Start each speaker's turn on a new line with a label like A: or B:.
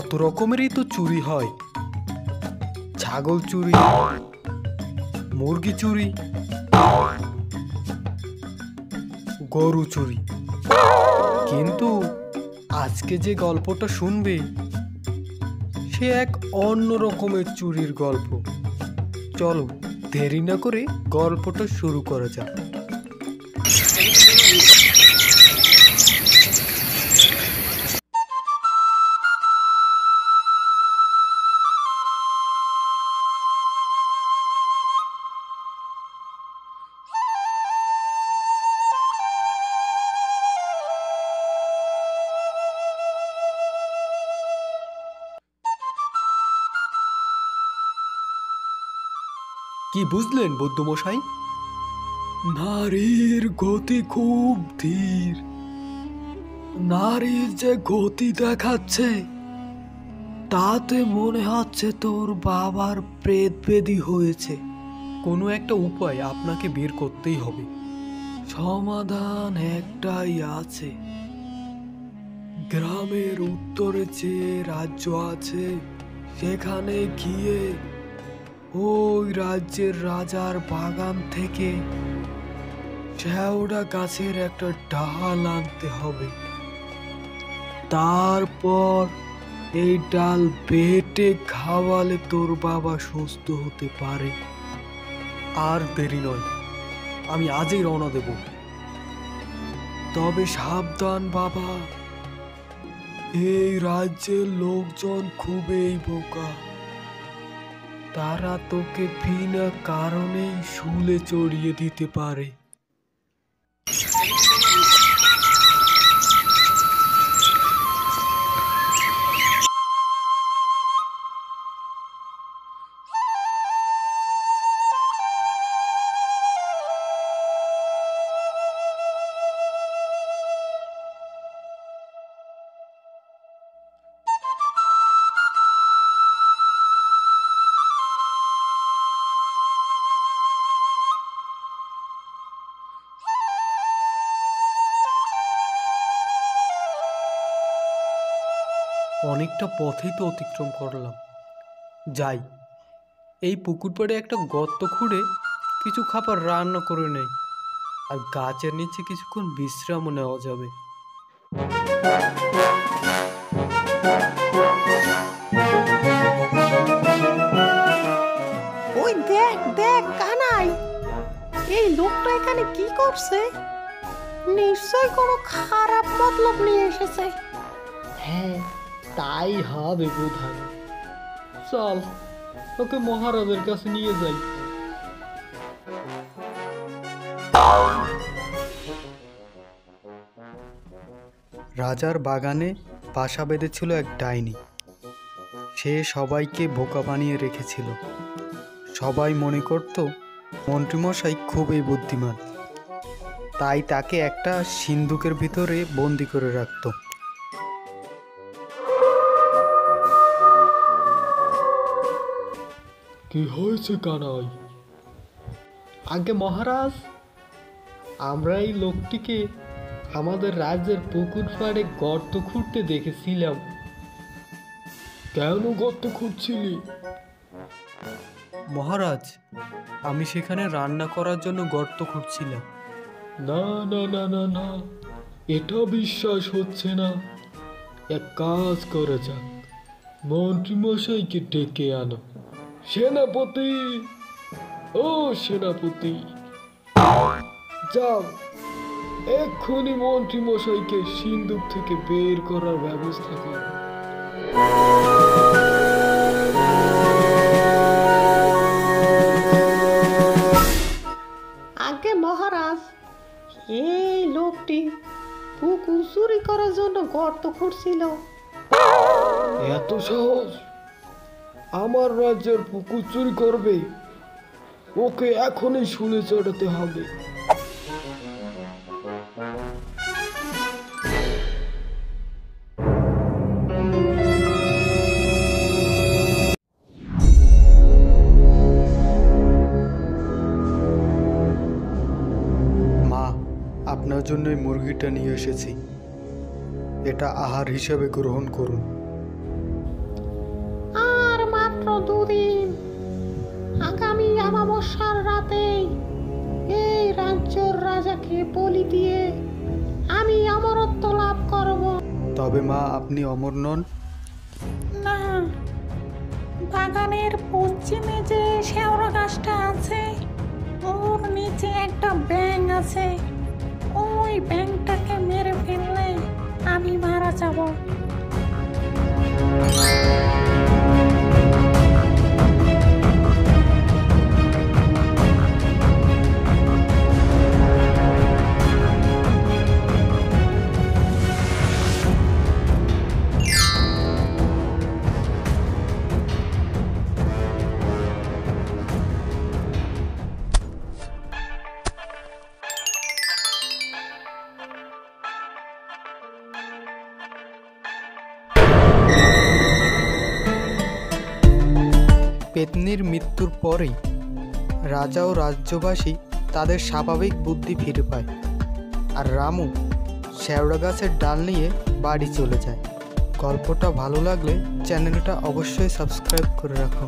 A: কত রকমেরই তো চুরি হয়। ছাগল চুরি, মুরগি চুরি, গরু চুরি। কিন্তু আজকে যে গল্পটা শুনবে সে এক অন্য রকমের চুরির গল্প। চলো দেরি না করে গল্পটা শুরু করা যাক। কি বুঝলেন বৌদ্ধমশাই? নারীর গতি খুব ধীর। নারীর যে গতি দেখাচ্ছে তাতে মনে হচ্ছে তোর বাবার প্রেত বেদী হয়েছে। কোনো একটা উপায় আপনাকে বের করতেই হবে। সমাধান একটাই আছে। গ্রামের উত্তরে যে রাজ্য আছে সেখানে গিয়ে ওই রাজ্যের রাজার বাগান থেকে শেওড়া গাছের একটা ডাল আনতে হবে। তারপর এই ডাল বেটে খাওয়ালে তোর বাবা সুস্থ হতে পারে। আর দেরি নয়, আমি আজই রওনা দেব। তবে সাবধান বাবা, এই রাজ্যের লোকজন খুবই বোকা। তারা তোকে বিনা কারণেই শুলে চড়িয়ে দিতে পারে। অনেকটা পথেই তো অতিক্রম করলাম। যাই, এই পুকুর পাড়ে একটা গর্ত খুঁড়ে কিছু খাবার রান্না করে নেই, আর গাছের নিচে কিছুক্ষণ বিশ্রামও নেওয়া যাবে।
B: ওই দেখ দেখ কানাই, এই লোকটা এখানে কি করছে? নিশ্চয় কোনো খারাপ মতলব নিয়ে এসেছে।
C: হ্যাঁ, তাই হবে বোধহয়। চল ওকে মহারাজের কাছে নিয়ে যাই।
A: রাজার বাগানে বাসা বেঁধেছিল এক ডাইনি। সে সবাইকে বোকা বানিয়ে রেখেছিল। সবাই মনে করত মন্ত্রীমশাই খুবই বুদ্ধিমান, তাই তাকে একটা সিন্দুকের ভিতরে বন্দি করে রাখত।
C: কি হয়েছে কানাই? আগে মহারাজ, আমরা এই লোকটিকে আমাদের রাজ্যের পুকুর পাড়ে গর্ত খুঁড়তে দেখেছিলাম। কেন গর্ত খুঁড়ছিলি?
A: মহারাজ, আমি সেখানে রান্না করার জন্য গর্ত খুঁড়ছিলাম।
C: না না না না না, এটা বিশ্বাস হচ্ছে না। এক কাজ করা যাক, মন্ত্রীমশাইকে ডেকে আনো। সেনাপতি, ও সেনাপতি, যাও এক্ষুনি মন্ত্রীমশাইকে সিন্দুক থেকে বের করার ব্যবস্থা করো।
B: আগে মহারাজ, এই লোকটি পুকুর চুরি করার জন্য গর্ত খুঁড়ছিল।
C: এত সাহস! আমার রাজ্যের পুকুর চুরি করবে? ওকে এখনই শুলে চড়াতে হবে।
A: মা, আপনার জন্য এই মুরগিটা নিয়ে এসেছি। এটা আহার হিসেবে গ্রহণ করুন।
B: আগামী অমাবস্যার রাতেই এই রাজ্যর রাজাকে বলি দিয়ে আমি অমরত্ব লাভ করব।
A: তবে মা, আপনি অমর নন।
B: না, বাগানের পশ্চিমে যে শেওড়া গাছটা আছে ওর নিচে একটা ব্যাঙ আছে। ওই ব্যাঙটাকে মেরে ফেললে আমি মারা যাব।
A: পেতনির মৃত্যুর পরেই রাজা ও রাজ্যবাসী তাদের স্বাভাবিক বুদ্ধি ফিরে পায়, আর রামু শেওড়া গাছের ডাল নিয়ে বাড়ি চলে যায়। গল্পটা ভালো লাগলে চ্যানেলটা অবশ্যই সাবস্ক্রাইব করে রাখো।